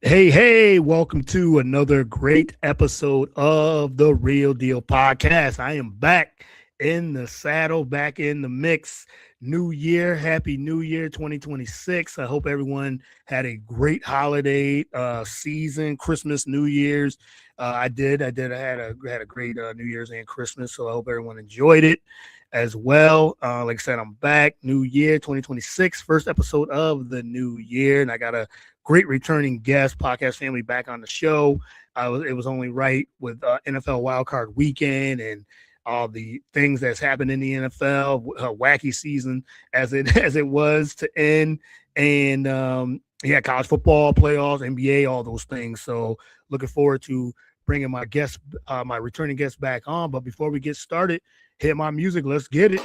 Hey, welcome to another great episode of the Real Deal Podcast. I am back in the saddle, back in the mix. New year, happy new year 2026. I hope everyone had a great holiday season, Christmas, New Year's. I had a great New Year's and Christmas, so I hope everyone enjoyed it as well. Like I said, I'm back, new year 2026, first episode of the new year, and I got a great returning guest, podcast family back on the show. It was only right with NFL Wildcard Weekend and all the things that's happened in the NFL, wacky season as it was to end, and yeah, college football playoffs, NBA, all those things. So looking forward to bringing my returning guest back on. But before we get started, hit my music. Let's get it.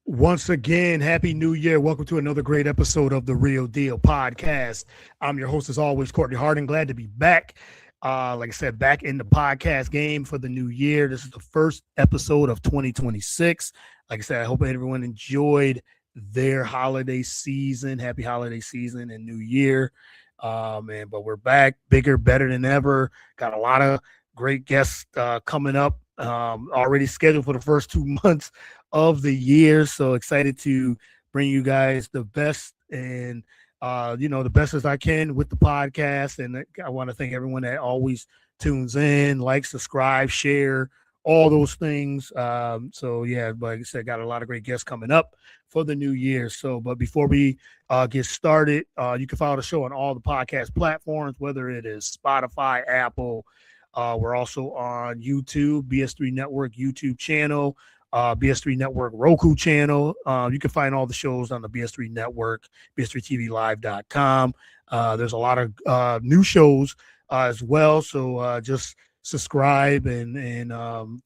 Once again, happy new year. Welcome to another great episode of the Real Deal Podcast. I'm your host, as always, Courtney Harding. Glad to be back. Like I said, back in the podcast game for the new year. This is the first episode of 2026. Like I said, I hope everyone enjoyed their holiday season. Happy holiday season and new year. But we're back, bigger, better than ever. Got a lot of great guests coming up. Already scheduled for the first 2 months of the year. So excited to bring you guys the best and the best as I can with the podcast. And I want to thank everyone that always tunes in, like, subscribe, share, all those things. So yeah, but like I said, got a lot of great guests coming up for the new year. So, but before we get started, you can follow the show on all the podcast platforms, whether it is Spotify, Apple. We're also on YouTube, BS3 Network YouTube channel, BS3 Network Roku channel. You can find all the shows on the BS3 Network, BS3TVLive.com. There's a lot of new shows as well. So just subscribe and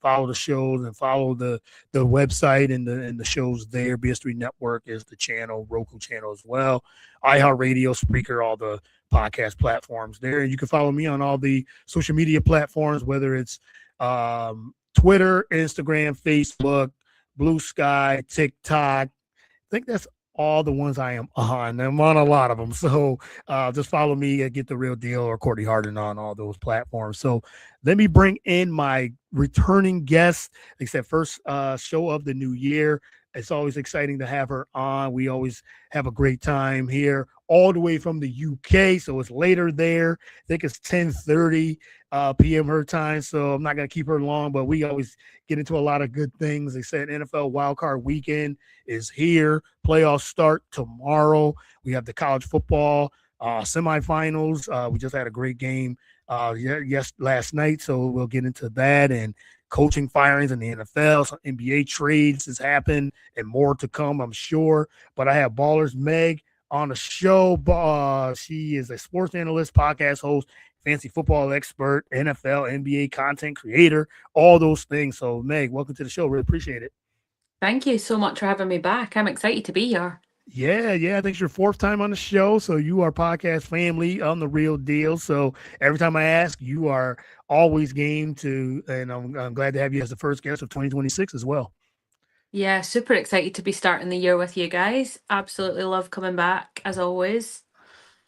follow the shows and follow the website and the shows there. BS3 Network is the channel, Roku channel as well. iHeartRadio, Spreaker, all the podcast platforms there. You can follow me on all the social media platforms, whether it's Twitter, Instagram, Facebook, Blue Sky, TikTok. I think that's all the ones I am on. I'm on a lot of them. So just follow me at Get the Real Deal or Courtney Harden on all those platforms. So let me bring in my returning guest. Like I said, first show of the new year. It's always exciting to have her on. We always have a great time here, all the way from the UK. So it's later there. I think it's 10:30 p.m. her time. So I'm not going to keep her long, but we always get into a lot of good things. They said NFL Wildcard Weekend is here. Playoffs start tomorrow. We have the college football semifinals. We just had a great game last night. So we'll get into that and coaching firings in the NFL, some NBA trades has happened, and more to come, I'm sure. But I have Ballers Meg on the show. She is a sports analyst, podcast host, fancy football expert, NFL, NBA content creator, all those things. So, Meg, welcome to the show. Really appreciate it. Thank you so much for having me back. I'm excited to be here. Yeah. I think it's your fourth time on the show. So you are podcast family on the Real Deal. So every time I ask, you are always game to, and I'm glad to have you as the first guest of 2026 as well. Yeah, super excited to be starting the year with you guys. Absolutely love coming back as always.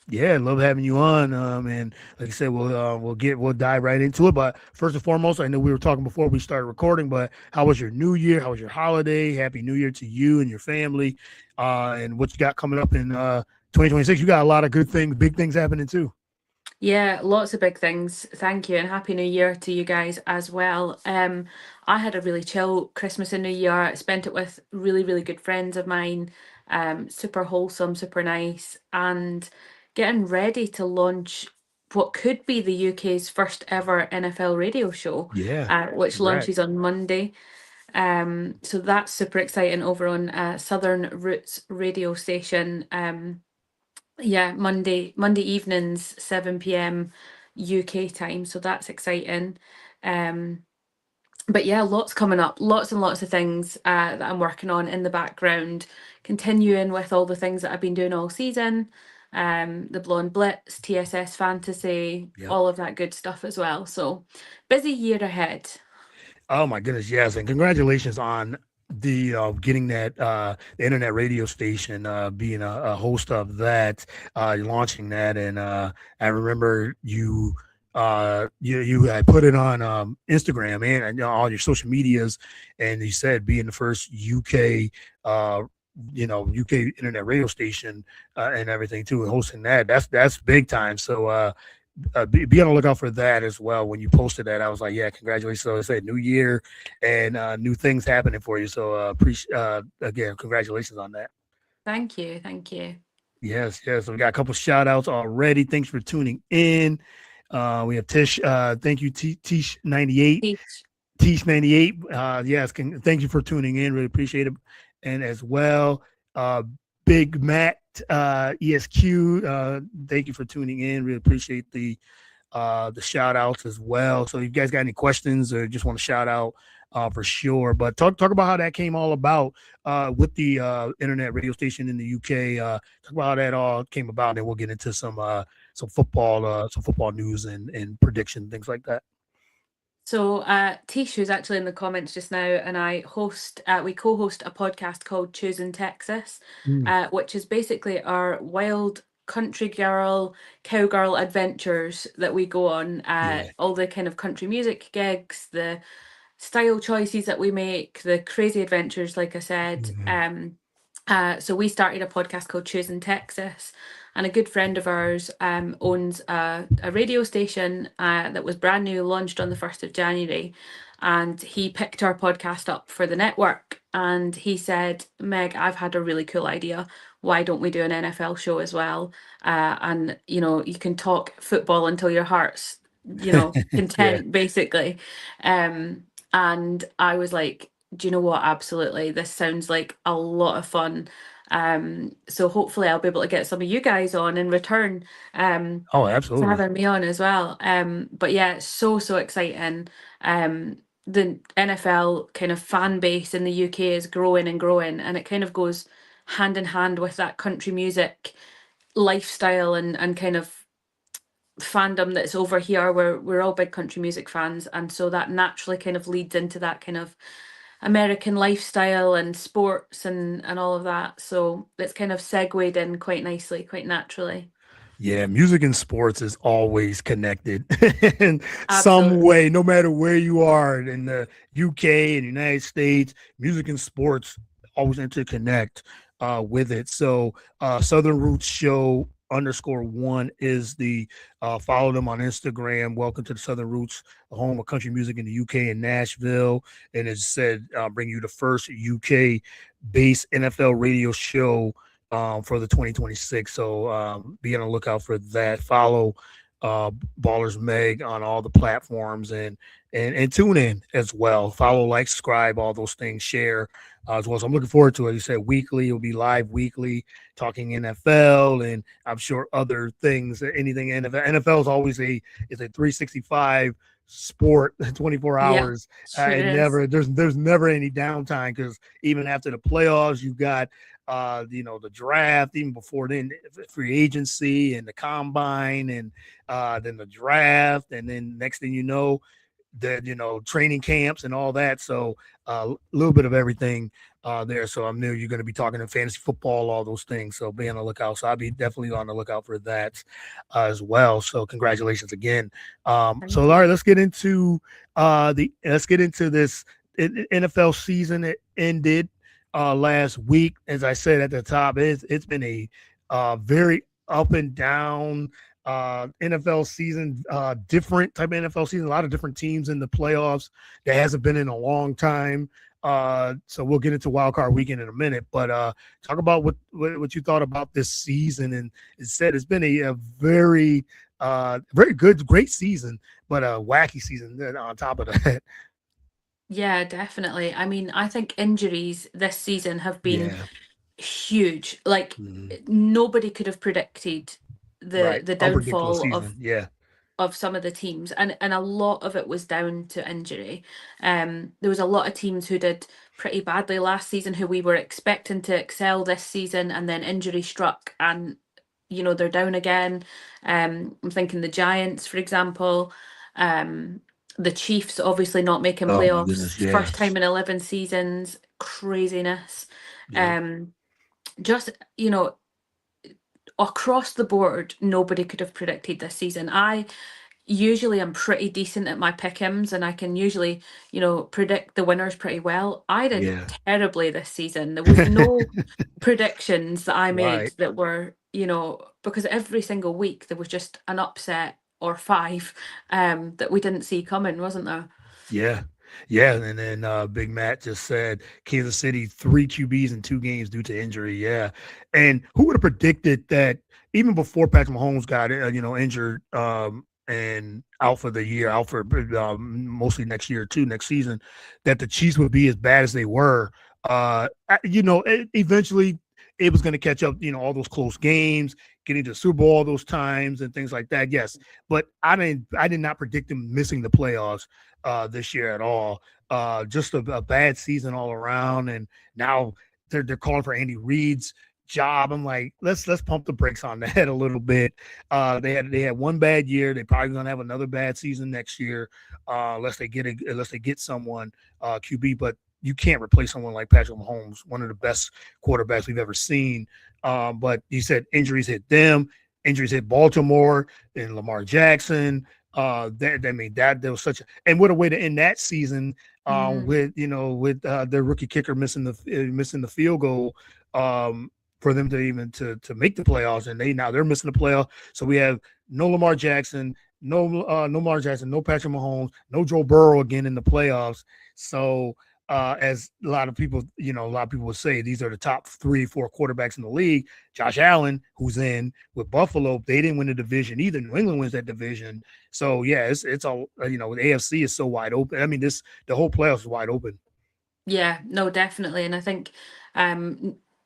Yeah, love having you on. And like I said, we'll dive right into it. But first and foremost, I know we were talking before we started recording, but how was your New Year? How was your holiday? Happy New Year to you and your family. And what you got coming up in 2026? You got a lot of good things, big things happening too. Yeah, lots of big things. Thank you, and happy new year to you guys as well. I had a really chill Christmas and New Year. I spent it with really, really good friends of mine. Super wholesome, super nice, and getting ready to launch what could be the UK's first ever NFL radio show, Yeah, which congrats. launches on Monday. So that's super exciting over on Southern Roots radio station. Yeah, Monday evenings, 7 p.m. UK time. So that's exciting. Um, but yeah, lots coming up, lots and lots of things that I'm working on in the background, continuing with all the things that I've been doing all season, the Blonde Blitz, TSS Fantasy, Yep. all of that good stuff as well. So busy year ahead. Oh my goodness, yes, and congratulations on the getting that the internet radio station, being a host of that, launching that, and I remember you had put it on Instagram and all your social medias, and you said being the first UK UK internet radio station and everything too, and hosting that, that's big time. So be on the lookout for that as well. When you posted that, I was like, yeah, congratulations. So I said new year and new things happening for you. So appreciate again, congratulations on that. Thank you. Thank you. Yes, yes. So we got a couple shout outs already. Thanks for tuning in. We have Tish. Thank you, Tish 98. Peace. Teach 98. Yes, thank you for tuning in. Really appreciate it. And as well, uh, Big Matt ESQ. Thank you for tuning in. Really appreciate the shout outs as well. So if you guys got any questions or just want to shout out, for sure. But talk about how that came all about with the internet radio station in the UK. Talk about how that all came about, and then we'll get into some football news and prediction things like that. So, Tish, who's actually in the comments just now, and we co-host a podcast called Choosing Texas, Mm, which is basically our wild country girl, cowgirl adventures that we go on, yeah. all the kind of country music gigs, the style choices that we make, the crazy adventures, like I said. Mhm. So we started a podcast called Choosing Texas, and a good friend of ours owns a radio station that was brand new, launched on the 1st of January, and he picked our podcast up for the network. And he said, Meg, I've had a really cool idea. Why don't we do an NFL show as well? And you can talk football until your heart's Yeah. content, basically. And I was like, do you know what? Absolutely. This sounds like a lot of fun. So hopefully I'll be able to get some of you guys on in return Oh, for absolutely. having me on as well. But yeah, it's so, so exciting. The NFL kind of fan base in the UK is growing and growing, and it kind of goes hand in hand with that country music lifestyle and kind of fandom that's over here. We're all big country music fans, and so that naturally kind of leads into that kind of American lifestyle and sports and all of that. So it's kind of segued in quite nicely, quite naturally. Yeah, music and sports is always connected in some Absolutely. way, no matter where you are in the UK and United States. Music and sports always interconnect with it. So, Southern Roots Show _1 is the follow them on Instagram. Welcome to the Southern Roots, the home of country music in the UK in Nashville, and as said, bring you the first UK based NFL radio show for the 2026. So be on the lookout for that. Follow Ballers Meg on all the platforms and tune in as well. Follow, like, subscribe, all those things. Share as well. So I'm looking forward to it. You said weekly. It'll be live weekly, talking NFL and I'm sure other things. Anything NFL. NFL is always a 365 sport 24 Yeah, hours. sure It is. never there's never any downtime because even after the playoffs you got the draft, even before then, free agency and the combine, and then the draft, and then next thing you know, training camps and all that. So a little bit of everything there. So I'm new. You're going to be talking in fantasy football, all those things. So be on the lookout. So I'll be definitely on the lookout for that as well. So congratulations again. So Thank all you. right, let's get into this NFL season. It ended last week. As I said at the top, it's been a very up and down NFL season, different type of NFL season. A lot of different teams in the playoffs that hasn't been in a long time. So we'll get into wild card weekend in a minute, but talk about what you thought about this season. And it said it's been a very very good, great season, but a wacky season on top of that. Yeah, definitely. I mean, I think injuries this season have been Yeah. huge. Like Mhm. nobody could have predicted Right. the Unpredictable downfall season. Yeah. of some of the teams, and a lot of it was down to injury. There was a lot of teams who did pretty badly last season who we were expecting to excel this season, and then injury struck, and they're down again. I'm thinking the Giants, for example. The Chiefs obviously not making Oh my goodness. playoffs, Yeah. first time in 11 seasons, craziness. Yep. Um, just across the board, nobody could have predicted this season. I usually am pretty decent at my pick'ems and I can usually, predict the winners pretty well. I did Yeah. terribly this season. There was no predictions that I made Right. that were, because every single week there was just an upset or five that we didn't see coming, wasn't there? Yeah. Yeah. And then Big Matt just said Kansas City, 3 QBs in 2 games due to injury. Yeah. And who would have predicted that even before Patrick Mahomes got injured and out for the year, out for mostly next year too, next season, that the Chiefs would be as bad as they were. Eventually it was going to catch up, all those close games, getting to the Super Bowl all those times and things like that. Yes. But I did not predict them missing the playoffs this year at all. Just a bad season all around, and now they're calling for Andy Reid's job. I'm like, let's pump the brakes on that a little bit. They had one bad year. They probably gonna have another bad season next year, unless they get someone QB. But you can't replace someone like Patrick Mahomes, one of the best quarterbacks we've ever seen. But you said injuries hit them, injuries hit Baltimore and Lamar Jackson. That there was such a, and what a way to end that season Mm, with their rookie kicker missing the field goal for them to even to make the playoffs, and they're missing the playoff. So we have no Lamar Jackson, no Lamar Jackson, no Patrick Mahomes, no Joe Burrow again in the playoffs. So as a lot of people would say, these are the top 3, 4 quarterbacks in the league. Josh Allen, who's in with Buffalo, they didn't win the division either. New England wins that division. So yeah, it's all the AFC is so wide open. I mean, the whole playoffs is wide open. yeah, no, definitely. And I think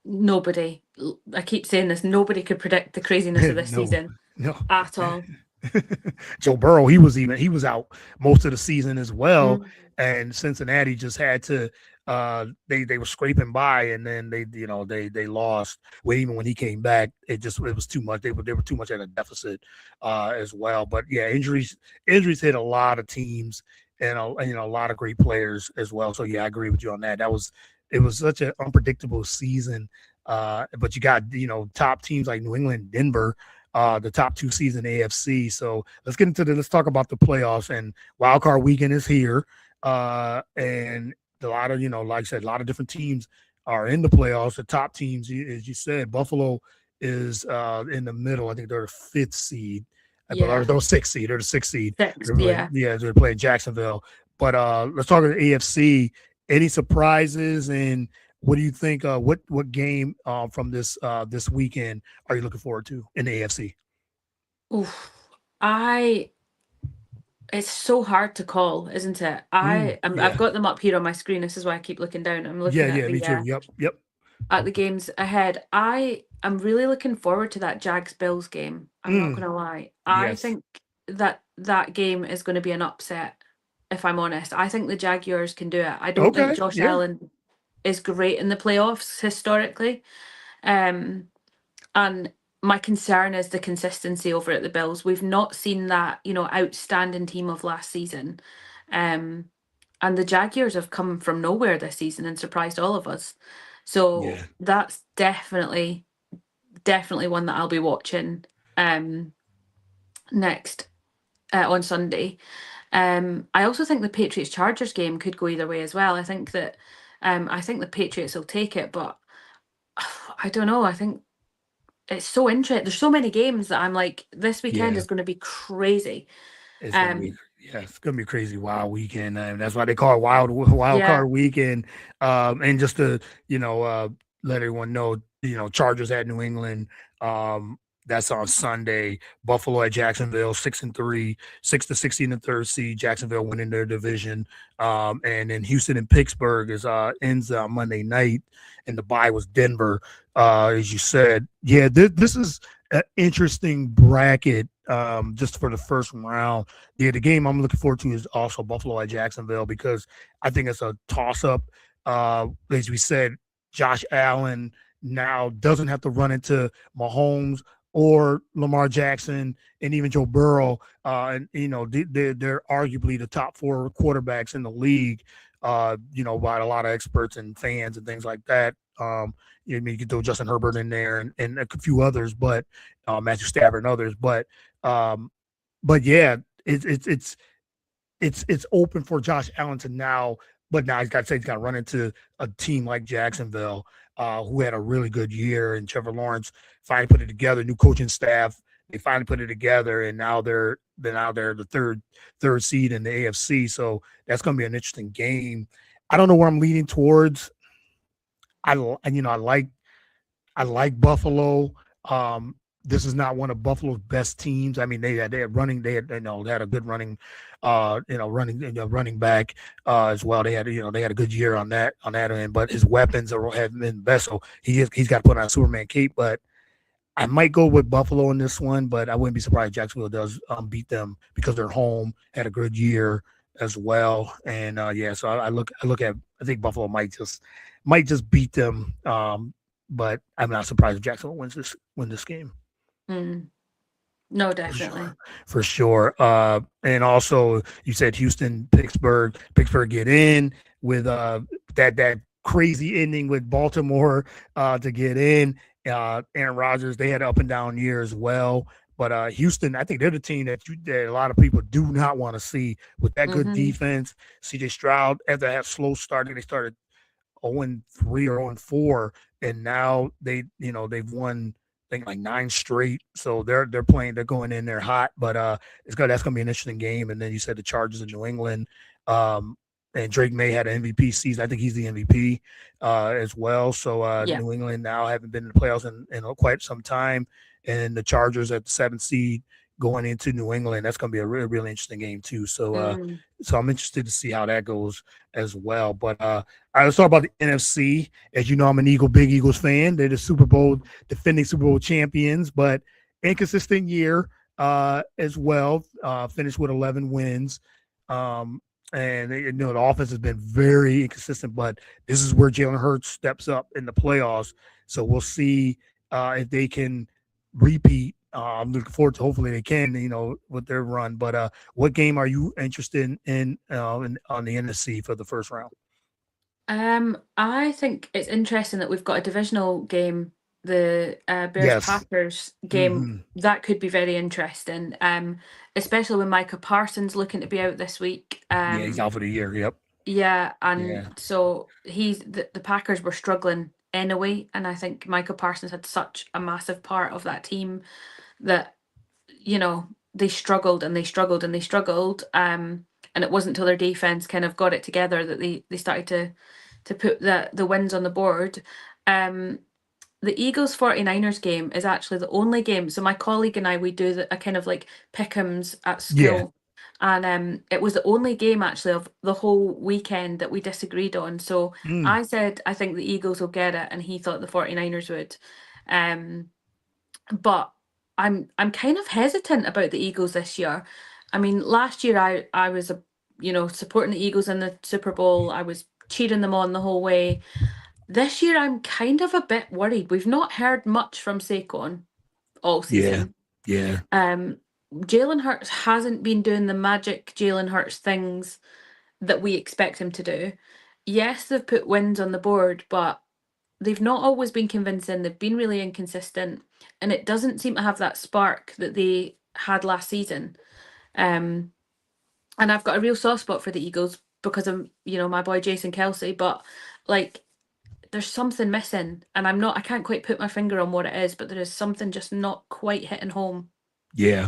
nobody, I keep saying this, nobody could predict the craziness of this No, season no. at all. Joe Burrow, he was out most of the season as well, Mm, and Cincinnati just had to. They were scraping by, and then they lost. Well, even when he came back, it was too much. They were too much at a deficit as well. But yeah, injuries hit a lot of teams and a lot of great players as well. So yeah, I agree with you on that. It was such an unpredictable season. But you got top teams like New England, Denver, the top 2 seeds in AFC. So let's talk about the playoffs, and wild card weekend is here. And a lot of, like I said, a lot of different teams are in the playoffs. The top teams, as you said, Buffalo is in the middle. I think they're the 5th seed. But yeah, they're 6th seed. They're the 6th seed. sixth, yeah. They're playing Jacksonville. But let's talk about the AFC. Any surprises, and what do you think? What game from this weekend are you looking forward to in the AFC? Oof. I It's so hard to call, isn't it? I've Yeah. got them up here on my screen. This is why I keep looking down. I'm Yeah, looking yeah, me too. Yep, yep. at the games ahead. I am really looking forward to that Jags Bills game. I'm not Mm, gonna lie. I yes. think that game is going to be an upset. If I'm honest, I think the Jaguars can do it. I don't think Okay. Josh Yeah. Allen is great in the playoffs historically. Um, and my concern is the consistency over at the Bills. We've not seen that, outstanding team of last season. Um, and the Jaguars have come from nowhere this season and surprised all of us. So Yeah. that's definitely one that I'll be watching um, next on Sunday. I also think the Patriots Chargers game could go either way as well. I think the Patriots will take it, but I don't know. I think it's so interesting. There's so many games that I'm like, this weekend Yeah. is going to be crazy. It's gonna be Um, yeah, it's gonna be a crazy wild weekend. And that's why they call it wild yeah, card weekend. And just to, let everyone know, Chargers at New England. That's on Sunday. Buffalo at Jacksonville, 6-3, 6-60 in the third seed. Jacksonville winning their division. And then Houston and Pittsburgh is ends on Monday night, and the bye was Denver, as you said. Yeah, this is an interesting bracket. Just for the first round. Yeah, the game I'm looking forward to is also Buffalo at Jacksonville because I think it's a toss up. As we said, Josh Allen now doesn't have to run into Mahomes or Lamar Jackson and even Joe Burrow. And, they're arguably the top four quarterbacks in the league, by a lot of experts and fans and things like that. You could throw Justin Herbert in there and a few others, but Matthew Stafford and others. Um, but yeah, it's open for Josh Allen to now, but now he's got to run into a team like Jacksonville, who had a really good year, and Trevor Lawrence finally put it together. New coaching staff, they finally put it together, and now they're the third seed in the AFC. So that's going to be an interesting game. I don't know where I'm leaning towards. I like Buffalo. This is not one of Buffalo's best teams. I mean, they had running, they had a good running back as well. They had a good year on that end, but his weapons have been best. So he's got to put on a Superman cape. But I might go with Buffalo in this one, but I wouldn't be surprised if Jacksonville does beat them because they're home, had a good year as well. And so I think Buffalo might just beat them. But I'm not surprised if Jacksonville win this game. Mm. No, definitely. For sure. And also you said Houston, Pittsburgh get in with that crazy ending with Baltimore to get in. Aaron Rodgers, they had an up and down year as well. But Houston, I think they're the team that a lot of people do not want to see with that good defense. CJ Stroud, after that slow start, they started 0-3 or 0-4, and now they've won, I think, like 9 straight. So they're going in there hot. But that's gonna be an interesting game. And then you said the Chargers in New England. And Drake May had an MVP season. I think he's the MVP as well. So New England now haven't been in the playoffs in quite some time. And the Chargers at the 7th seed going into New England. That's going to be a really, really interesting game too. So so I'm interested to see how that goes as well. But all right, let's talk about the NFC. As you know, I'm an big Eagles fan. They're the defending Super Bowl champions, but inconsistent year as well. Finished with 11 wins. And the offense has been very inconsistent, but this is where Jalen Hurts steps up in the playoffs. So we'll see if they can repeat. I'm looking forward to, hopefully they can, with their run. But what game are you interested in on the NFC for the first round? I think it's interesting that we've got a divisional game, the Bears-Packers game. That could be very interesting, especially when Micah Parsons looking to be out this week. He's out for the year. Yep. Yeah, and so the Packers were struggling anyway, and I think Micah Parsons had such a massive part of that team that they struggled and they struggled and they struggled. And it wasn't until their defense kind of got it together that they started to put the wins on the board. The Eagles 49ers game is actually the only game. So my colleague and I, we do a kind of like pick'ems at school. Yeah. And it was the only game actually of the whole weekend that we disagreed on. So I said, I think the Eagles will get it. And he thought the 49ers would. But I'm kind of hesitant about the Eagles this year. I mean, last year I was, supporting the Eagles in the Super Bowl. I was cheering them on the whole way. This year, I'm kind of a bit worried. We've not heard much from Saquon all season. Yeah. Jalen Hurts hasn't been doing the magic Jalen Hurts things that we expect him to do. Yes, they've put wins on the board, but they've not always been convincing. They've been really inconsistent, and it doesn't seem to have that spark that they had last season. And I've got a real soft spot for the Eagles because of, my boy Jason Kelce, but there's something missing, and I can't quite put my finger on what it is, but there is something just not quite hitting home. Yeah,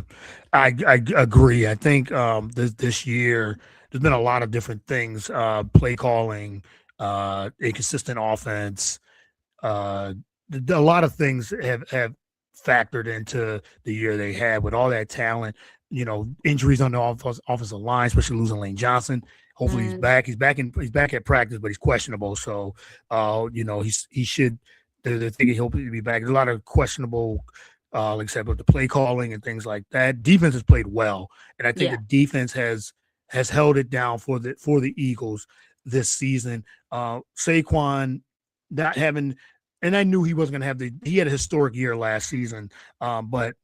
I agree. I think this year there's been a lot of different things, play calling, inconsistent offense. A lot of things have factored into the year they had with all that talent. Injuries on the offensive line, especially losing Lane Johnson. Hopefully he's Mm, back. He's back at practice, but he's questionable. So, he should. They're thinking he'll be back. There's a lot of questionable, like I said, with the play calling and things like that. Defense has played well, and I think the yeah. defense has held it down for the Eagles this season. Saquon not having, and I knew he wasn't going to have he had a historic year last season, but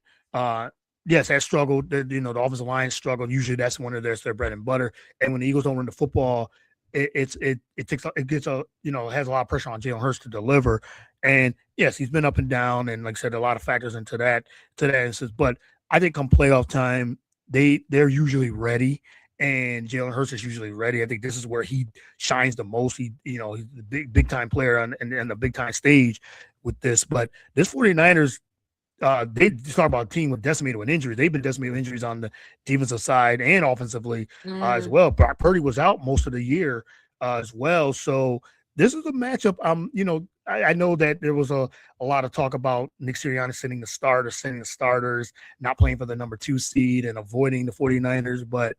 yes, that struggled. The offensive line struggled. Usually, that's one of their bread and butter. And when the Eagles don't run the football, it gets has a lot of pressure on Jalen Hurts to deliver. And yes, he's been up and down, and like I said, a lot of factors into that instance. But I think come playoff time, they're usually ready, and Jalen Hurts is usually ready. I think this is where he shines the most. He's the big time player on the big time stage with this. But this 49ers, they talk about a team with decimated with injuries. They've been decimated with injuries on the defensive side and offensively as Mm, well. Brock Purdy was out most of the year as well. So this is a matchup. I know that there was a lot of talk about Nick Sirianni sending the starters, not playing for the number 2 seed and avoiding the 49ers. But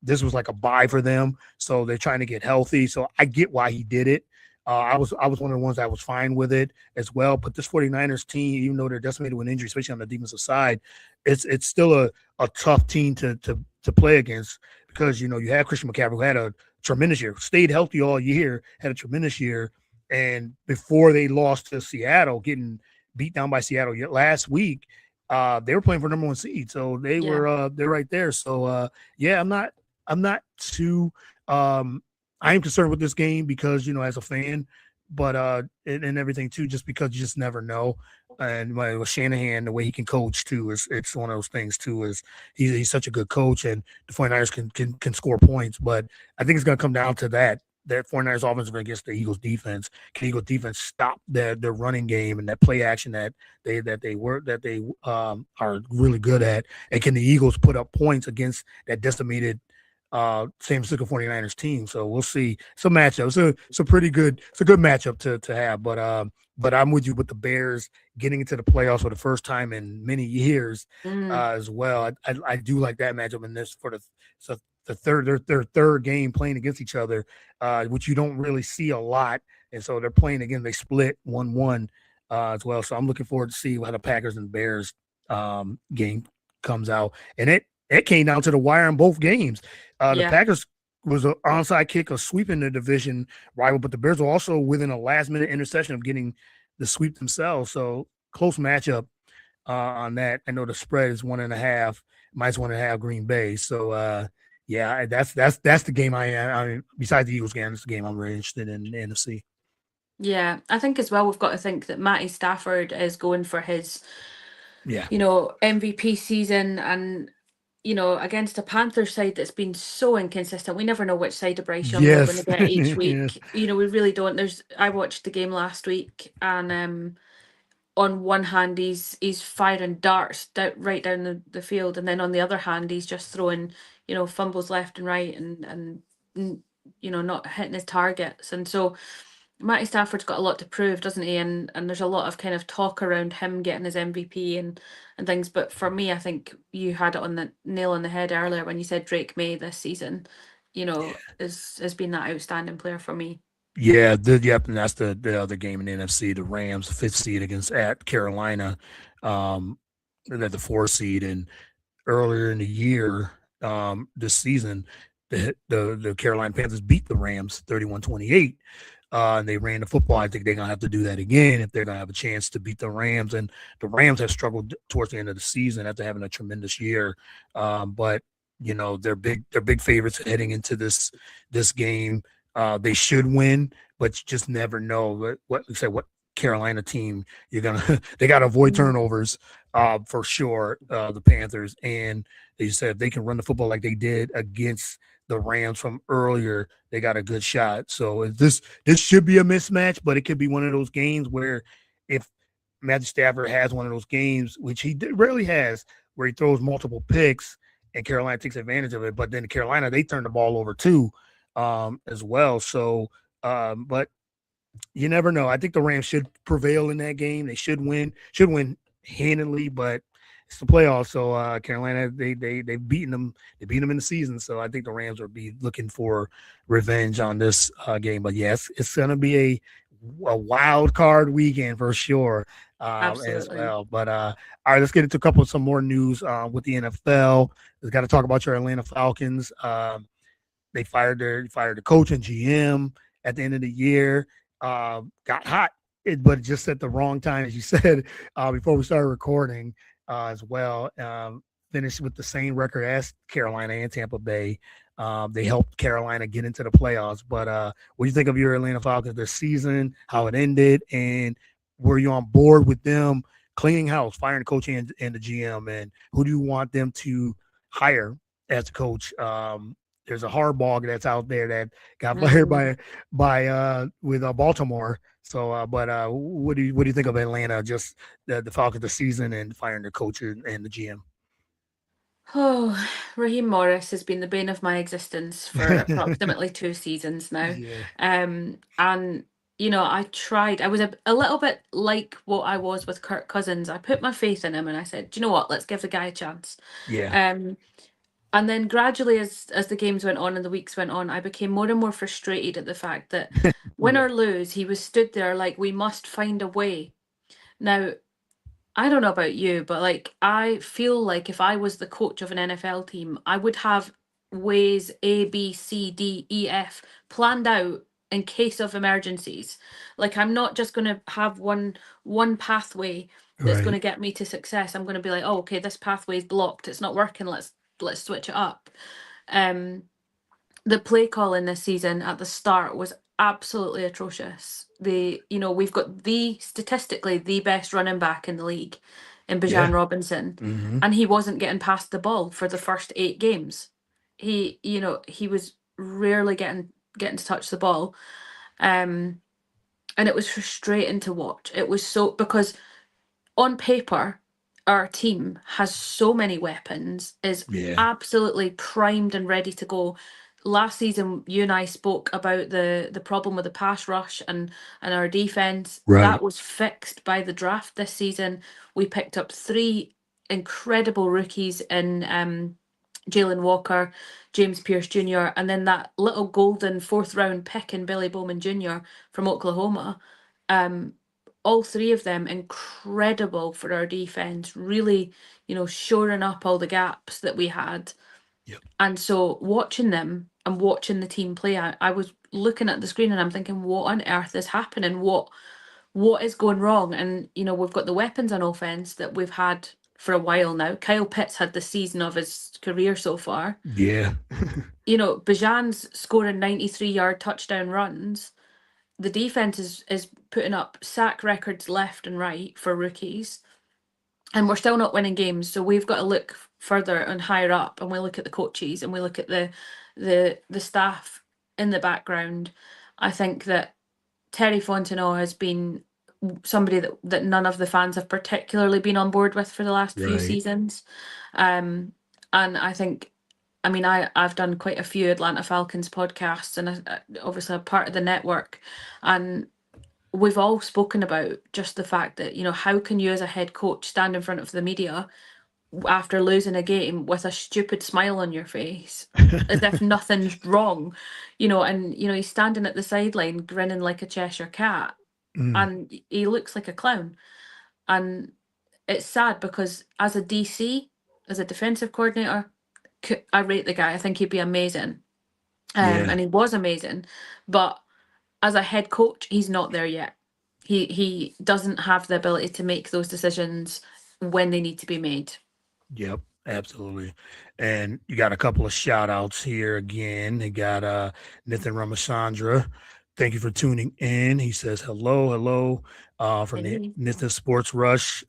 this was like a bye for them. So they're trying to get healthy. So I get why he did it. I was one of the ones that was fine with it as well. But this 49ers team, even though they're decimated with injury, especially on the defensive side, it's still a tough team to play against because you have Christian McCaffrey, who had a tremendous year, stayed healthy all year, had a tremendous year, and before they lost to Seattle, getting beat down by Seattle last week, they were playing for number 1 seed, so yeah. they're right there. So yeah, I'm not too I am concerned with this game because as a fan, but and everything too, just because you just never know. And with Shanahan, the way he can coach too is it's one of those things too. Is he's such a good coach, and the 49ers can score points. But I think it's going to come down to that 49ers offense against the Eagles defense. Can Eagles defense stop their running game and that play action that they are really good at? And can the Eagles put up points against that decimated San Francisco 49ers team? So we'll see. It's a matchup. It's a good matchup to have. But I'm with you with the Bears getting into the playoffs for the first time in many years Mm, as well. I do like that matchup in this for the third their third game playing against each other, which you don't really see a lot. And so they're playing again. They split 1-1 as well. So I'm looking forward to see how the Packers and Bears game comes out. And it came down to the wire in both games. The yeah. Packers was an onside kick, a sweep in the division rival, but the Bears were also within a last minute interception of getting the sweep themselves. So close matchup on that. I know the spread is 1.5, minus 1.5 Green Bay. So yeah, that's the game I mean, besides the Eagles game, it's the game I'm really interested in the NFC. Yeah, I think as well we've got to think that Matty Stafford is going for his, Yeah. MVP season, and against a Panthers side that's been so inconsistent. We never know which side of Bryce Young we're going to Yes. get each Yes. week. We really don't. I watched the game last week, and on one hand he's firing darts right down the field, and then on the other hand he's just throwing fumbles left and right, and not hitting his targets. And so Matty Stafford's got a lot to prove, doesn't he? And there's a lot of kind of talk around him getting his MVP and things. But for me, I think you had it on the nail on the head earlier when you said Drake May this season, has been that outstanding player for me. Yeah, and that's the other game in the NFC. The Rams, 5th seed against at Carolina, at the 4th seed, and earlier in the year, this season, the Carolina Panthers beat the Rams 31-28. And they ran the football. I think they're gonna have to do that again if they're gonna have a chance to beat the Rams. And the Rams have struggled towards the end of the season after having a tremendous year. But they're big favorites heading into this game. They should win, but you just never know what Carolina team you're gonna. They got to avoid Mm. turnovers for sure. The Panthers, and they said if they can run the football like they did against the Rams from earlier, they got a good shot. So this should be a mismatch, but it could be one of those games where if Matthew Stafford has one of those games, which rarely has, where he throws multiple picks and Carolina takes advantage of it, but then Carolina, they turn the ball over too, as well. So, but you never know. I think the Rams should prevail in that game. They should win handily, but it's the playoffs. So Carolina, they've beaten them. They beat them in the season. So I think the Rams will be looking for revenge on this game. But yes, it's gonna be a wild card weekend for sure, as Absolutely. well. But all right, let's get into some more news with the NFL. We've got to talk about your Atlanta Falcons. They fired the coach and GM at the end of the year. Got hot, but just at the wrong time, as you said before we started recording as well. Finished with the same record as Carolina and Tampa Bay. They helped Carolina get into the playoffs. But what do you think of your Atlanta Falcons this season? How it ended, and were you on board with them cleaning house, firing the coach and the GM? And who do you want them to hire as a coach? There's a Harbaugh that's out there that got fired Mm. by with Baltimore. So, but what do you think of Atlanta? Just the Falcons, the season, and firing the coach and the GM. Oh, Raheem Morris has been the bane of my existence for approximately 2 seasons now. Yeah. And I tried. I was a little bit like what I was with Kirk Cousins. I put my faith in him and I said, "Do you know what? Let's give the guy a chance." Yeah. Um, and then gradually, as the games went on and the weeks went on, I became more and more frustrated at the fact that win Yeah. or lose, he was stood there like we must find a way. Now, I don't know about you, but like I feel like if I was the coach of an NFL team, I would have ways A, B, C, D, E, F planned out in case of emergencies. Like I'm not just going to have one pathway that's going Right. to get me to success. I'm going to be like, "Oh, okay, this pathway is blocked. It's not working. Let's switch it up." Um the play calling this season at the start was absolutely atrocious. We've got the statistically the best running back in the league in Bijan Yeah. Robinson, Hmm. and he wasn't getting past the ball for the first 8 games. He was rarely getting to touch the ball. Um, and it was frustrating to watch. It was so because on paper, our team has so many weapons, is Yeah. absolutely primed and ready to go. Last season, you and I spoke about the problem with the pass rush and our defense. Right. That was fixed by the draft this season. We picked up three incredible rookies in Jalen Walker, James Pierce Jr., and then that little golden fourth round pick in Billy Bowman Jr. from Oklahoma. Um, all three of them incredible for our defense, really, shoring up all the gaps that we had. Yep. And so watching them and watching the team play, I was looking at the screen and I'm thinking, what on earth is happening? What is going wrong? And we've got the weapons on offense that we've had for a while now. Kyle Pitts had the season of his career so far. Yeah. Bajan's scoring 93-yard touchdown runs. The defense is putting up sack records left and right for rookies, and we're still not winning games. So we've got to look further and higher up, and we look at the coaches and we look at the staff in the background. I think that Terry Fontenot has been somebody that none of the fans have particularly been on board with for the last few Right. seasons. And I think, I mean, I've done quite a few Atlanta Falcons podcasts, and obviously a part of the network, and we've all spoken about just the fact that how can you as a head coach stand in front of the media after losing a game with a stupid smile on your face as if nothing's wrong, and he's standing at the sideline grinning like a Cheshire cat, Mm. and he looks like a clown. And it's sad because as a DC, as a defensive coordinator, I rate the guy. I think he'd be amazing. Yeah. And he was amazing. But as a head coach, he's not there yet. He doesn't have the ability to make those decisions when they need to be made. Yep, absolutely. And you got a couple of shout outs here again. They got Nathan Ramachandra. Thank you for tuning in. He says hello from the Hey. Nathan Sports Rush.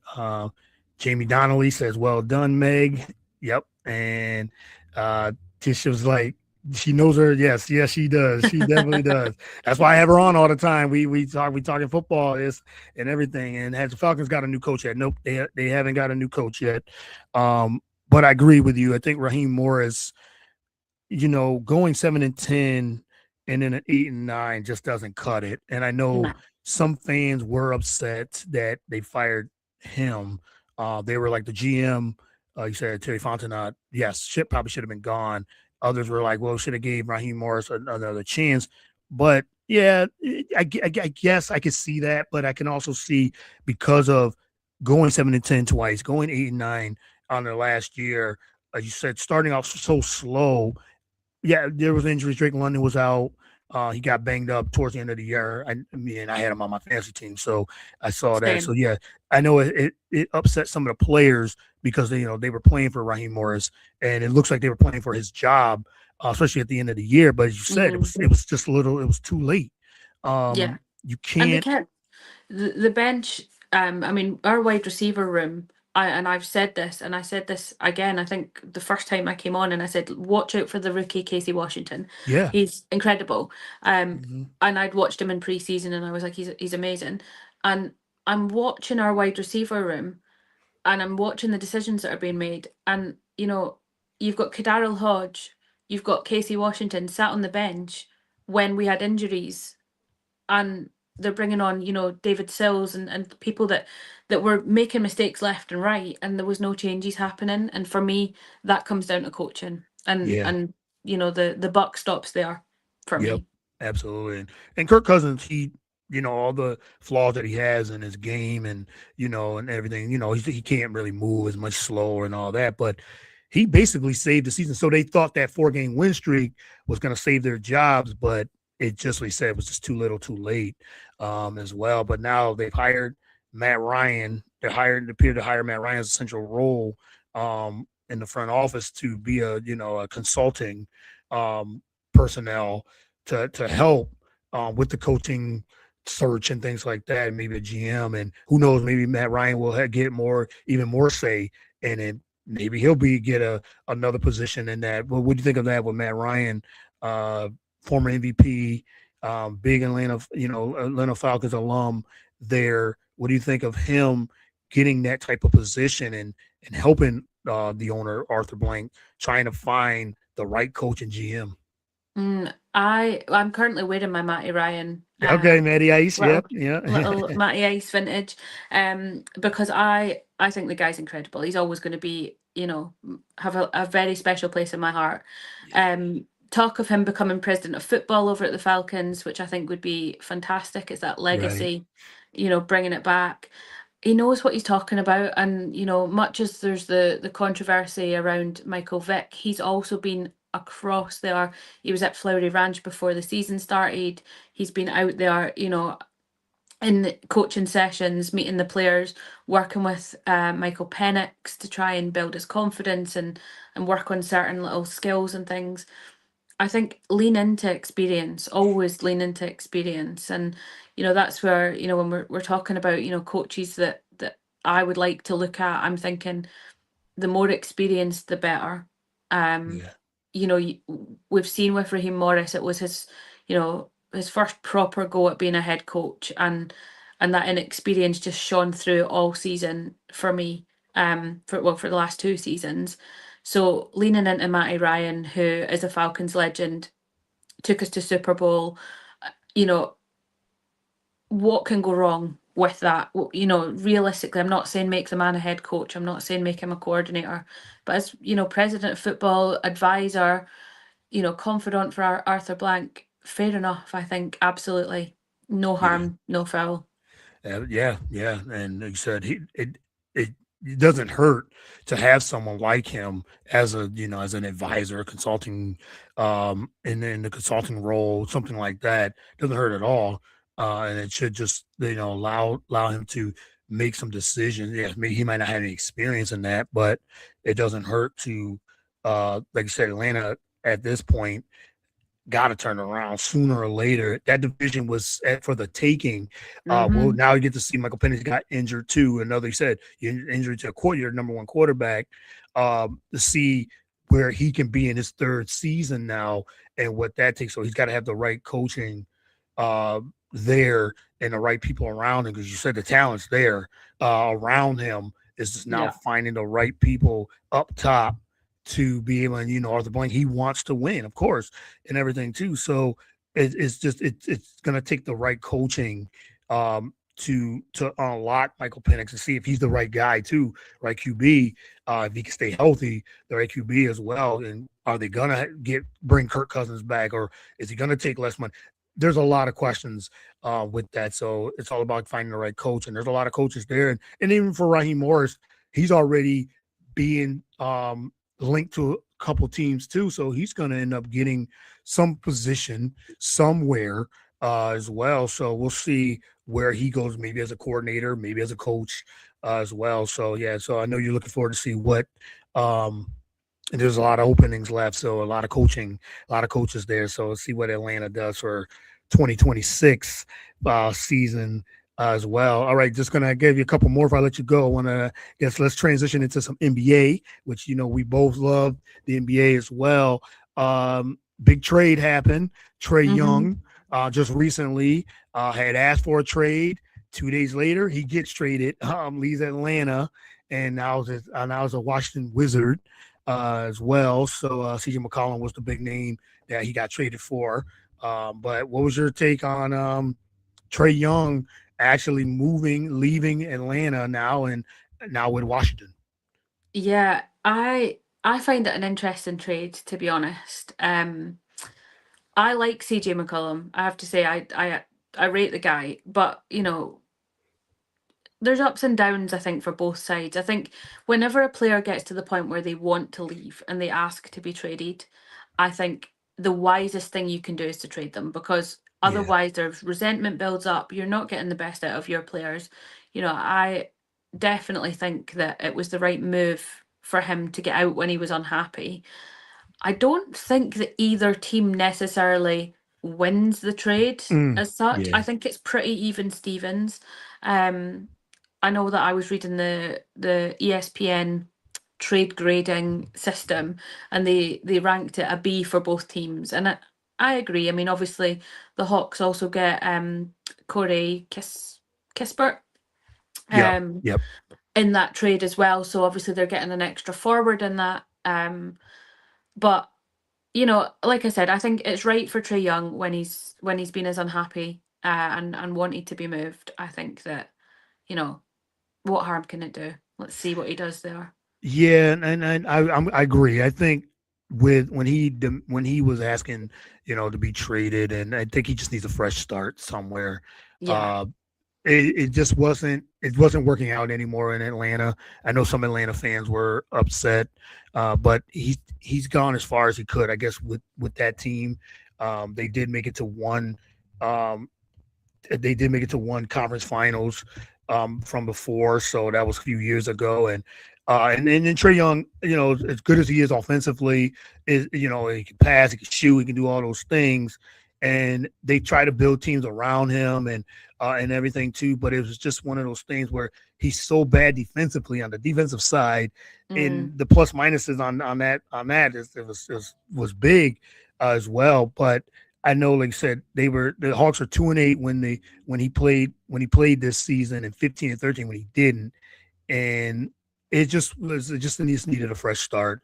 Jamie Donnelly says, well done, Meg. Yep. And Tisha was like, she knows her. Yes, she does. She definitely does. That's why I have her on all the time. We talking football is and everything. And has the Falcons got a new coach yet? Nope, they haven't got a new coach yet. But I agree with you. I think Raheem Morris, going 7-10 and then an 8-9 just doesn't cut it. And I know No. some fans were upset that they fired him. They were like the GM. You said Terry Fontenot. Yes, probably should have been gone. Others were like, well, should have gave Raheem Morris another chance. But yeah, I guess I could see that, but I can also see because of going 7-10 twice, going 8-9 on their last year. You said starting off so slow. Yeah, there was injuries. Drake London was out. He got banged up towards the end of the year. I had him on my fantasy team, so I saw that. So Same. yeah, I know it upset some of the players because they were playing for Raheem Morris, and it looks like they were playing for his job, especially at the end of the year. But as you said, Hmm. it was just a little. It was too late. Yeah. You And they can't. kept the bench. I mean, our wide receiver room. And I've said this, and I said this again. I think the first time I came on, and I said, "Watch out for the rookie Casey Washington. Yeah. He's incredible." Um, Hmm. and I'd watched him in preseason, and I was like, "He's amazing." And I'm watching our wide receiver room, and I'm watching the decisions that are being made. And you've got Kadarrell Hodge, you've got Casey Washington sat on the bench when we had injuries, and they're bringing on David Sills and people that were making mistakes left and right, and there was no changes happening. And for me, that comes down to coaching, and Yeah. the buck stops there for Yep, me. absolutely. And Kirk Cousins, all the flaws that he has in his game and, and everything, he can't really move as much slower and all that, but he basically saved the season. So they thought that 4-game win streak was going to save their jobs, but it just, like said, was just too little too late as well. But now they've hired Matt Ryan. Appear to hire Matt Ryan as a central role in the front office to be a consulting personnel to help with the coaching search and things like that, maybe a GM, and who knows, maybe Matt Ryan will get even more say in it. Maybe he'll get another position in that. Well, what do you think of that with Matt Ryan, uh, former MVP, big Atlanta Falcons alum there? What do you think of him getting that type of position and helping the owner Arthur Blank trying to find the right coach and GM? I'm currently wearing my Matty Ryan Okay, Matty Ice. little Yep. Yeah. little Matty Ice vintage, because I think the guy's incredible. He's always going to be, have a very special place in my heart. Yeah. Talk of him becoming president of football over at the Falcons, which I think would be fantastic. It's that Right. legacy, bringing it back. He knows what he's talking about, and much as there's the controversy around Michael Vick, he's also been across there. He was at Flowery Ranch before the season started. He's been out there, in the coaching sessions, meeting the players, working with Michael Penix to try and build his confidence and work on certain little skills and things. I think lean into experience, always lean into experience. And, that's where, when we're talking about, coaches that I would like to look at, I'm thinking the more experienced, the better. Um, Yeah. we've seen with Raheem Morris, it was his first proper go at being a head coach, and that inexperience just shone through all season for me. For the last 2 seasons. So leaning into Matty Ryan, who is a Falcons legend, took us to Super Bowl. You know what can go wrong with that? Realistically, I'm not saying make the man a head coach. I'm not saying make him a coordinator, but as president of football, advisor, confidant for Arthur Blank, fair enough. I think absolutely no Yeah. harm, no foul. Yeah. And like you said, it it doesn't hurt to have someone like him as as an advisor, consulting, in the consulting role, something like that. Doesn't hurt at all. And it should just, allow him to make some decisions. Yeah, maybe he might not have any experience in that, but it doesn't hurt to, like you said, Atlanta at this point got to turn around sooner or later. That division was for the taking. Well, Mm-hmm. now you get to see Michael Penix got injured too. Another, you said, injured to your number one quarterback. To see where he can be in his third season now and what that takes. So he's got to have the right coaching uh, there and the right people around him, because you said the talent's there around him. Is just now Yeah. finding the right people up top to be able, and Arthur Blank, he wants to win, of course, and everything too. So it's just it's going to take the right coaching to unlock Michael Penix and see if he's the right guy too, right QB. If he can stay healthy, the right QB as well. And are they gonna bring Kirk Cousins back, or is he gonna take less money? There's a lot of questions with that. So it's all about finding the right coach. And there's a lot of coaches there. And even for Raheem Morris, he's already being linked to a couple teams too. So he's going to end up getting some position somewhere as well. So we'll see where he goes, maybe as a coordinator, maybe as a coach as well. So yeah, so I know you're looking forward to see what and there's a lot of openings left, so a lot of coaches there. So let's see what Atlanta does for 2026 season as well. All right, just gonna give you a couple more if I let you go. I want to let's transition into some NBA, which we both love the NBA as well. Big trade happened. Trae Mm-hmm. Young just recently had asked for a trade. 2 days later, he gets traded, leaves Atlanta, and now is a Washington Wizard as well. So CJ McCollum was the big name that he got traded for. But what was your take on Trae Young actually leaving Atlanta now, and now with Washington? Yeah, I find it an interesting trade, to be honest. I like CJ McCollum. I have to say, I rate the guy, but there's ups and downs, I think, for both sides. I think whenever a player gets to the point where they want to leave and they ask to be traded, I think the wisest thing you can do is to trade them, because Yeah. otherwise there's resentment builds up. You're not getting the best out of your players. I definitely think that it was the right move for him to get out when he was unhappy. I don't think that either team necessarily wins the trade as such. Yeah. I think it's pretty even Stevens. Um, I know that I was reading the ESPN trade grading system, and they ranked it a B for both teams, and I agree. I mean, obviously, the Hawks also get Corey Kispert Yep. um, Yep. in that trade as well. So obviously, they're getting an extra forward in that. But like I said, I think it's right for Trae Young when he's been as unhappy and wanted to be moved. I think that you know what harm can it do? Let's see what he does there. Yeah, and I agree. I think with when he was asking, to be traded, and I think he just needs a fresh start somewhere. Yeah. Uh, it just wasn't working out anymore in Atlanta. I know some Atlanta fans were upset, but he's gone as far as he could, I guess, with that team. They did make it to one. Um, they did make it to one conference finals from before, so that was a few years ago. And then Trae Young, as good as he is offensively, he can pass, he can shoot, he can do all those things. And they try to build teams around him and everything too. But it was just one of those things where he's so bad defensively on the defensive side, Mm, and the plus minuses on that was big as well. But I know, like I said, the Hawks are 2-8 when he played this season, and 15-13 when he didn't, and it just needed a fresh start.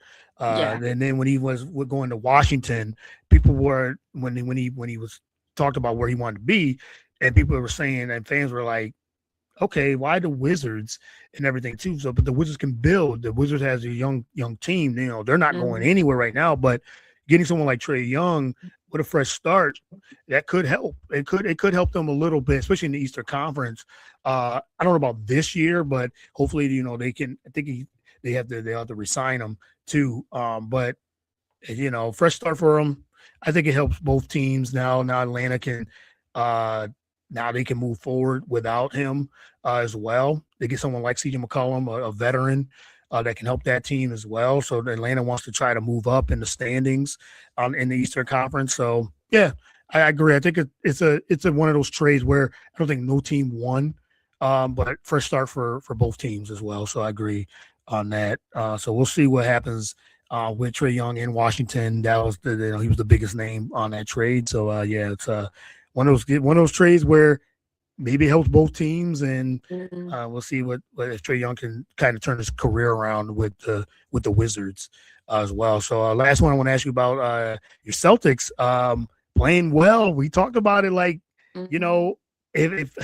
yeah. And then when he was going to Washington, people were when he was talked about where he wanted to be, and people were saying, and fans were like, okay, why the Wizards and everything too? So, but the Wizards can build. The Wizards has a young team. They're not going Mm, anywhere right now. But getting someone like Trae Young with a fresh start, that could help. It could help them a little bit, especially in the Eastern Conference. I don't know about this year, but hopefully, they can. I think they have to resign him too. But fresh start for him. I think it helps both teams now. Now Atlanta can uh now they can move forward without him as well. They get someone like CJ McCollum, a veteran that can help that team as well. So Atlanta wants to try to move up in the standings in the Eastern Conference. So yeah, I agree. I think it's a one of those trades where I don't think no team won, but first start for both teams as well. So I agree on that. So we'll see what happens with Trae Young in Washington. That was he was the biggest name on that trade. So yeah, it's one of those trades where maybe it helps both teams, and mm, we'll see what if Trae Young can kind of turn his career around with the Wizards as well. So last one I want to ask you about your Celtics playing well. We talked about it like you mhm. know if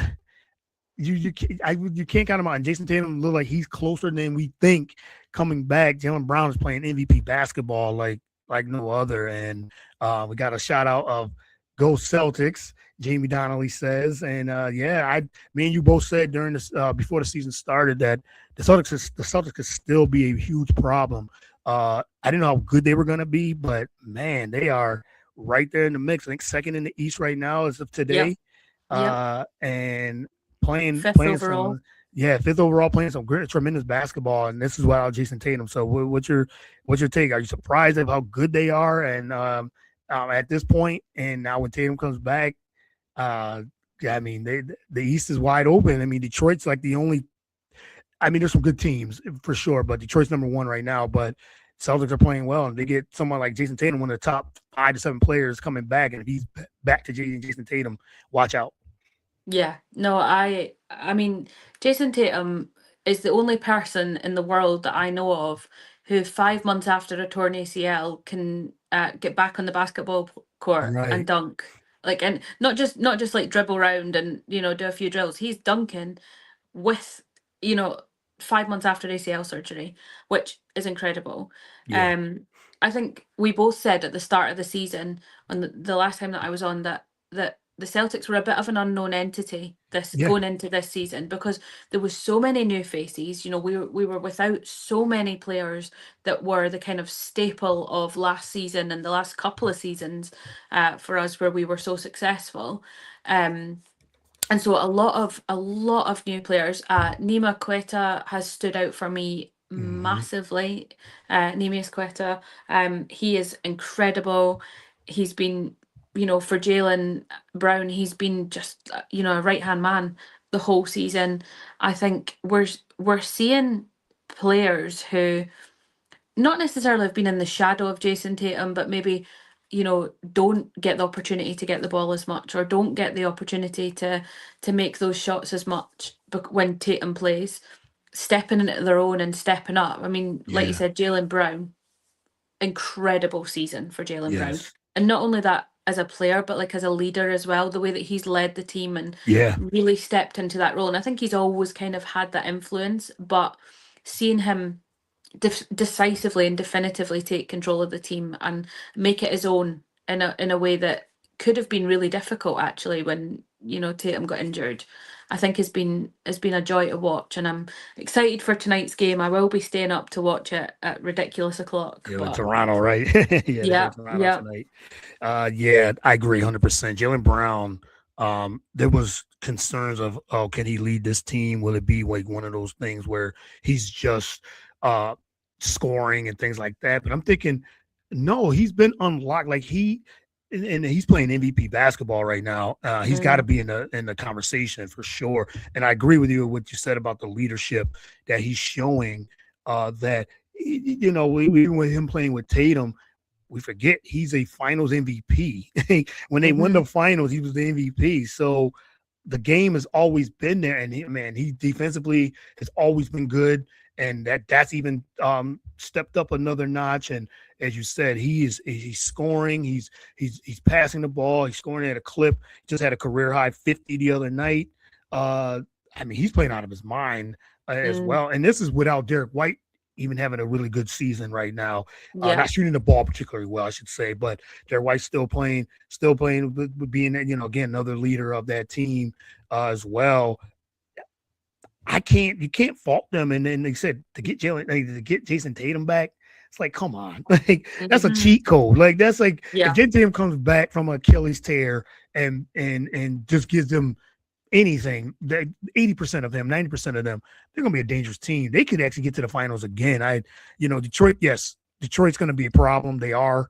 you can't count him out. And Jason Tatum look like he's closer than we think coming back. Jalen Brown is playing MVP basketball like no other. And we got a shout out of Go Celtics. Jamie Donnelly says, and yeah, me and you both said during this before the season started that the Celtics could still be a huge problem. I didn't know how good they were going to be, but man, they are right there in the mix. I think second in the East right now as of Yep. today, Yep. and playing Fifth playing some overall. yeah, fifth overall, playing some great tremendous basketball, and this is without Jason Tatum. So what's your take? Are you surprised of how good they are and at this point? And now when Tatum comes back, uh yeah, I mean the East is wide open. I mean Detroit's like the only. I mean there's some good teams for sure, but Detroit's number one right now. But Celtics are playing well, and they get someone like Jason Tatum, one of the top 5 to 7 players coming back, and if he's back to Jason Tatum, watch out. Yeah, no, I mean, Jason Tatum is the only person in the world that I know of who 5 months after a torn ACL can get back on the basketball court and Right. dunk. Like, and not just like dribble around and do a few drills. He's dunking with, you know, 5 months after ACL surgery, which is incredible. Yeah. Um, I think we both said at the start of the season, on the last time that I was on, that the Celtics were a bit of an unknown entity this Yeah. going into this season because there was so many new faces. We were without so many players that were the kind of staple of last season and the last couple of seasons for us where we were so successful. Um, and so a lot of new players. Nima Quetta has stood out for me Hmm. massively. Neemias Quetta, he is incredible. He's been, for Jalen Brown, he's been just a right hand man the whole season. I think we're seeing players who not necessarily have been in the shadow of Jason Tatum, but maybe, don't get the opportunity to get the ball as much or don't get the opportunity to make those shots as much when Tatum plays, stepping into their own and stepping up. I mean, like you Yeah. said, Jalen Brown, incredible season for Jalen Brown. Yes. And not only that as a player, but like as a leader as well, the way that he's led the team and Yeah. really stepped into that role. And I think he's always kind of had that influence, but seeing him decisively and definitively take control of the team and make it his own in a way that could have been really difficult actually when Tatum got injured. I think has been a joy to watch, and I'm excited for tonight's game. I will be staying up to watch it at ridiculous o'clock. Yeah, in But Toronto, right? Yeah, they play yeah, Toronto yeah, tonight. Yeah, I agree 100%. Jalen Brown, there was concerns of, oh, can he lead this team? Will it be like one of those things where he's just uh scoring and things like that? But I'm thinking, no, he's been unlocked. Like and he's playing MVP basketball right now. He's got to mm, be in the conversation for sure. And I agree with you what you said about the leadership that he's showing. That even with him playing with Tatum, we forget he's a Finals MVP. When they won hmm, the Finals, he was the MVP. So the game has always been there, and he defensively has always been good, and that's even stepped up another notch. And as you said, he's scoring, he's passing the ball, he's scoring at a clip. He just had a career high 50 the other night. Uh, I mean, he's playing out of his mind as mm, well, and this is without Derek White even having a really good season right now. yeah, Not shooting the ball particularly well, I should say, but Derek White's still playing with being, again, another leader of that team as well. You can't fault them. And then they said to get Jason Tatum back. It's like, come on, like that's a hmm, cheat code. Like that's like if yeah, Jason Tatum comes back from Achilles tear and just gives them anything, that 80% of them, 90% of them, they're gonna be a dangerous team. They could actually get to the finals again. Detroit, yes, Detroit's gonna be a problem. They are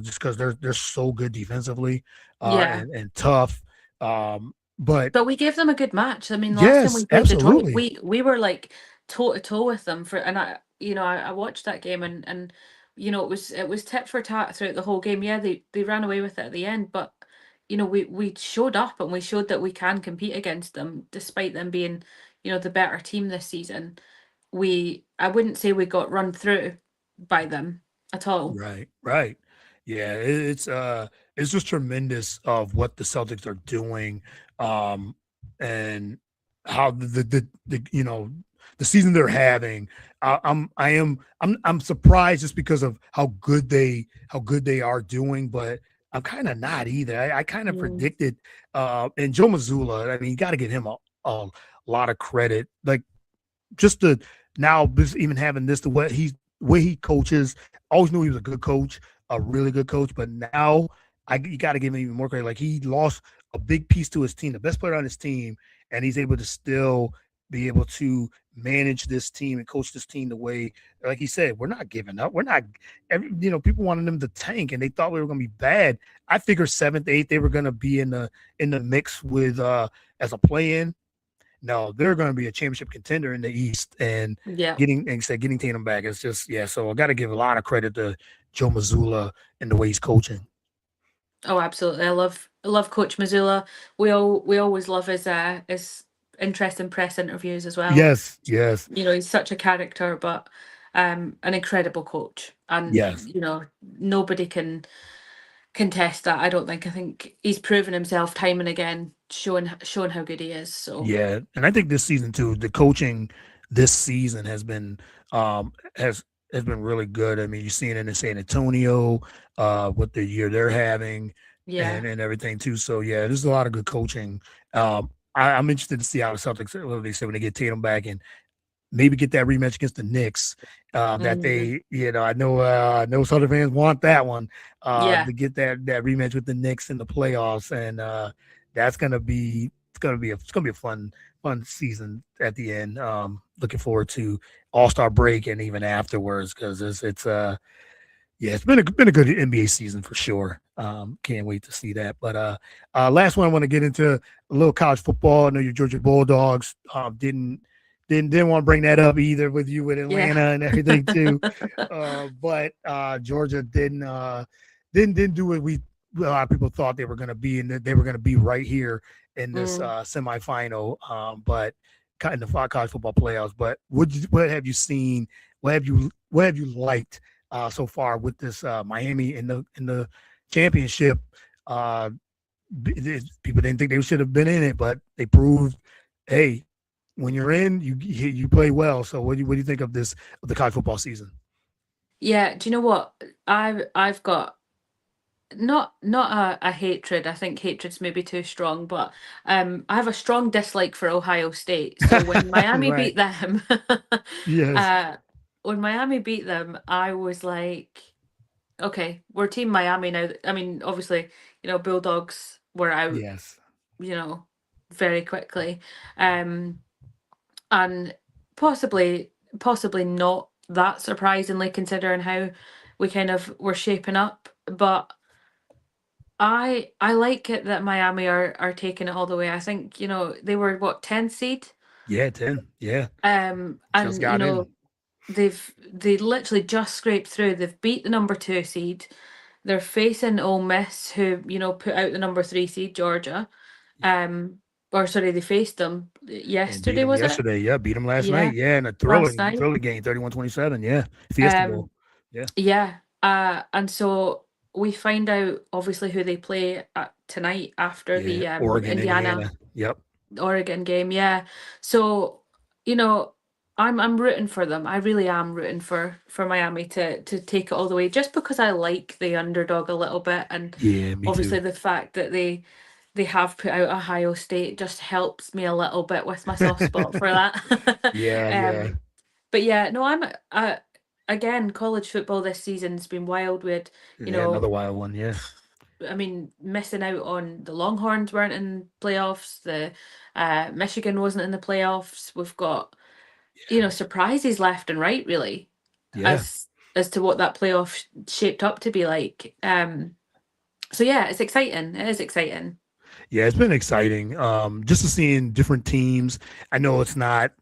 just because they're so good defensively yeah. and tough. But But we gave them a good match. I mean, last time we yes, played Detroit, absolutely. we were like toe to toe with them and I watched that game and it was tit for tat throughout the whole game. Yeah, they ran away with it at the end, but we showed up and we showed that we can compete against them despite them being, the better team this season. I wouldn't say we got run through by them at all. Right, right. Yeah, it's just tremendous of what the Celtics are doing. And how the season they're having. I'm surprised just because of how good they are doing, but I'm kind of not either. I kind of Mm, predicted, and Joe Mazzulla. I mean, you got to give him a lot of credit. Like just to now just even having this, the way he coaches. I always knew he was a good coach, a really good coach, but now you got to give him even more credit. Like he lost a big piece to his team, the best player on his team, and he's able to still be able to manage this team and coach this team the way, like he said, we're not giving up. We're not, people wanted them to tank, and they thought we were going to be bad. I figured seventh, eighth, they were going to be in the mix with as a play in. No, they're going to be a championship contender in the East, and yeah. getting Tatum back. It's just So I got to give a lot of credit to Joe Mazzulla and the way he's coaching. Oh, absolutely. I love Coach Missoula. We always love his interesting press interviews as well. Yes, yes, You know, he's such a character, but an incredible coach. And yes. you know, nobody can contest that. I don't think. I think he's proven himself time and again, showing how good he is. So Yeah, and I think this season too, the coaching this season has been really good. I mean, you're seeing it in San Antonio, what the year they're having, yeah. and everything too. So yeah, there's a lot of good coaching. I'm interested to see how the Celtics, what they say when they get Tatum back, and maybe get that rematch against the Knicks. That Mhm. they, I know Southern fans want that one. Yeah. To get that rematch with the Knicks in the playoffs, and that's it's gonna be a fun season at the end. Looking forward to All Star break and even afterwards because it's yeah, it's been a good NBA season for sure. Can't wait to see that. But last one I want to get into a little college football. I know your Georgia Bulldogs didn't want to bring that up either with you with Yeah. Atlanta and everything too. But Georgia didn't do what a lot of people thought they were going to be, and that they were going to be right here in this Mm. semifinal. But in the college football playoffs. But what have you seen? What have you liked so far with this Miami in the championship? Uh, People didn't think they should have been in it, but they proved, hey, when you're in, you play well. So what do you think of this of the college football season? Yeah. Do you know what? I've got not a hatred. I think hatred's maybe too strong, but I have a strong dislike for Ohio State. So when Miami Right. beat them, Yes. uh, when Miami beat them, I was like, okay, we're Team Miami now. I mean, obviously, you know, Bulldogs were out, Yes. you know, very quickly, um, and possibly not that surprisingly considering how we kind of were shaping up, but. I like it that Miami are taking it all the way. I think, you know, they were what, 10th seed? Yeah. 10. Yeah. Just And you got know, in. they literally just scraped through. They've beat the number 2 seed. They're facing Ole Miss, who, you know, put out the number 3 seed, Georgia. Um, or sorry, they faced them And beat yesterday, them was it? yesterday. Yeah, beat them last Yeah, night. Yeah, in a last thrilling, night. thrilling game, 31-27. Yeah, Fiesta Bowl. Um, Yeah, yeah. And so we find out obviously who they play tonight after yeah. the Oregon, Indiana Indiana. Yep. Oregon game, yeah. So, you know, I'm rooting for them. I really am rooting for Miami to take it all the way, just because I like the underdog a little bit, and Yeah, me obviously too. the fact that they have put out Ohio State just helps me a little bit with my soft spot for that. Yeah, yeah, um, but yeah, no, again, college football this season's been wild with, you yeah. Another know, wild one. Yeah, I mean, missing out on the Longhorns weren't in playoffs. The Michigan wasn't in the playoffs. We've got, you know, surprises left and right, really, yeah, as to what that playoff shaped up to be like. So yeah, it's exciting. It is exciting. yeah. It's been exciting. Just to seeing different teams. I know it's not,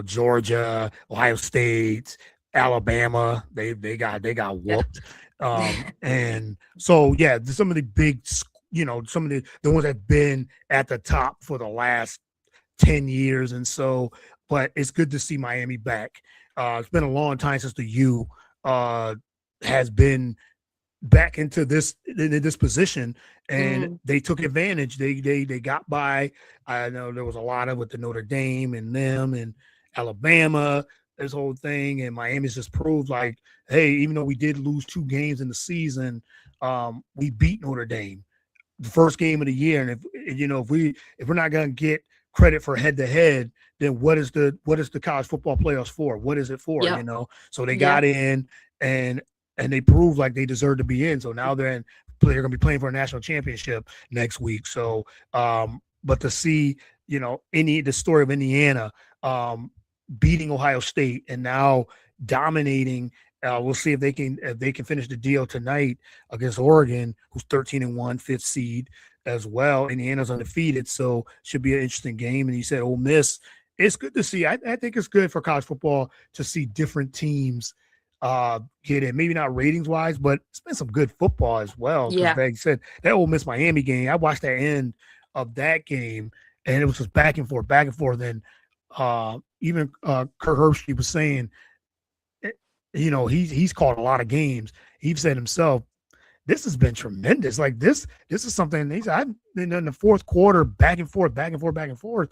Georgia, Ohio State, Alabama. They got Yeah. whooped. And so yeah, some of the some of the ones that been at the top for the last 10 years. And so, but it's good to see Miami back. It's been a long time since the U uh, has been back into this position, and Mm, they took advantage. They got by. I know there was a lot of with the Notre Dame and them and Alabama, this whole thing, and Miami's just proved like, hey, even though we did lose 2 games in the season, we beat Notre Dame the first game of the year. And if we're not going to get credit for head to head, then what is the college football playoffs for? What is it for? yep. So they got Yeah. in, and they proved like they deserve to be in. So now they're going to be playing for a national championship next week. So but to see the story of Indiana beating Ohio State and now dominating. We'll see if they can finish the deal tonight against Oregon, who's 13-1, fifth seed as well. Indiana's undefeated, so should be an interesting game. And he said, Ole Miss. It's good to see. I think it's good for college football to see different teams get in. Maybe not ratings wise, but it's been some good football as well. Because Yeah. like I said, that Ole Miss Miami game, I watched that end of that game, and it was just back and forth, back and forth. And even Kurt Herbstreit was saying, he's called a lot of games. He said himself, this has been tremendous. Like this is something I've been in the fourth quarter, back and forth, back and forth, back and forth.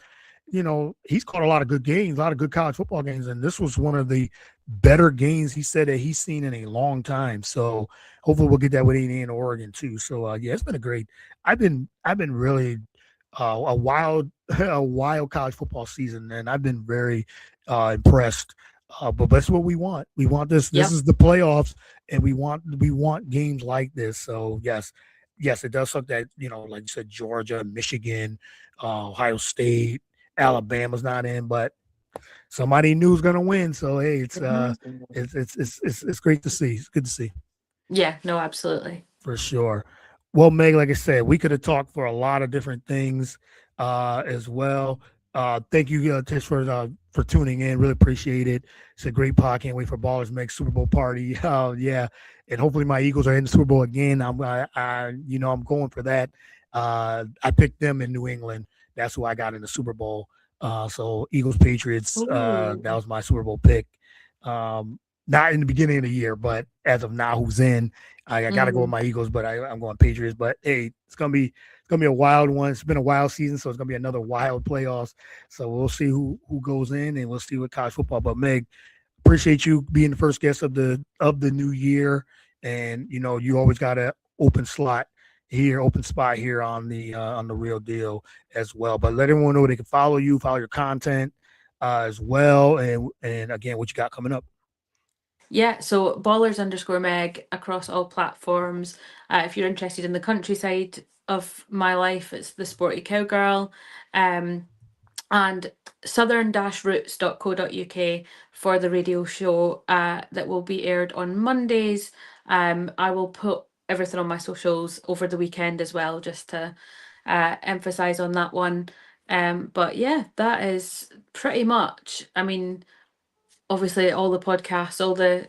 He's caught a lot of good games, a lot of good college football games, and this was one of the better games he said that he's seen in a long time. So hopefully we'll get that with Indiana and Oregon too. So yeah, it's been a great. I've been really a wild a wild college football season, and I've been very impressed. But that's what we want. We want this. This Yep. is the playoffs, and we want games like this. So yes, it does suck that like you said, Georgia, Michigan, Ohio State, Alabama's not in, but somebody new is gonna win. So hey, it's great to see. It's good to see Yeah. No, absolutely. for sure. Well, Meg, like I said, we could have talked for a lot of different things as well. Thank you, Tish, for tuning in. Really appreciate it. It's a great pod. Can't wait for Ballers Meg Super Bowl party. Yeah, and hopefully my Eagles are in the Super Bowl again. I'm going for that. I picked them in New England. That's who I got in the Super Bowl. So Eagles Patriots. That Ooh. was my Super Bowl pick. Not in the beginning of the year, but as of now, who's in? I got to go with Mm, my Eagles, but I'm going Patriots. But hey, it's gonna be a wild one. It's been a wild season, so it's gonna be another wild playoffs. So we'll see who goes in, and we'll see what college football. But Meg, appreciate you being the first guest of the new year, and you always got an open spot here on the Real Deal as well. But let everyone know they can follow you, follow your content as well, and again, what you got coming up. Yeah, so ballers_Meg across all platforms. If you're interested in the countryside of my life, it's the sporty cowgirl. Um, and southern-roots.co.uk for the radio show that will be aired on Mondays. I will put everything on my socials over the weekend as well, just to emphasize on that one. But yeah, that is pretty much. I mean, obviously all the podcasts, all the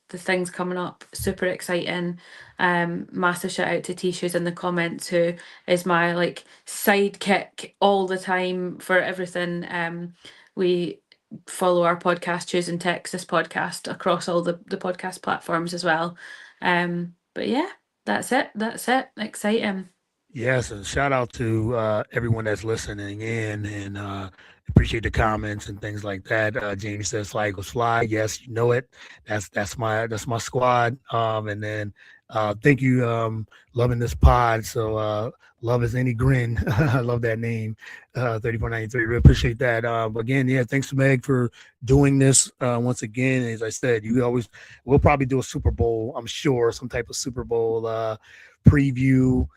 things coming up, super exciting. Massive shout out to Tisha's in the comments, who is my like sidekick all the time for everything. We follow our podcast, Choose and Text this podcast across all the podcast platforms as well. But yeah, that's it. That's it. Exciting. Yes, and shout out to everyone that's listening in, and appreciate the comments and things like that. Jamie says, "Fly Eagles fly." Yes, you know it. That's my squad. And then thank you, loving this pod. So love is any grin. I love that name, 3493. Really appreciate that. Again, yeah, thanks to Meg for doing this once again. As I said, we'll probably do a Super Bowl. I'm sure some type of Super Bowl preview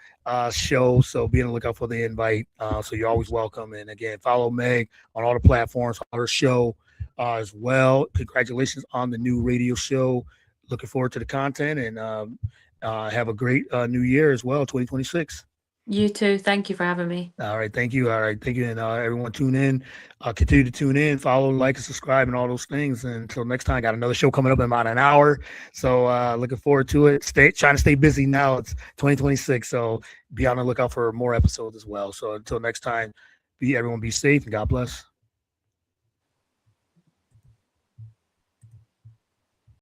show. So be on the lookout for the invite. So you're always welcome. And again, follow Meg on all the platforms, on her show as well. Congratulations on the new radio show. Looking forward to the content, and have a great new year as well, 2026. You too. Thank you for having me. All right, thank you. All right, thank you, and everyone tune in. Continue to tune in, follow, like, and subscribe, and all those things. And until next time, got another show coming up in about an hour. So looking forward to it. Trying to stay busy now. It's 2026, so be on the lookout for more episodes as well. So until next time, everyone be safe and God bless.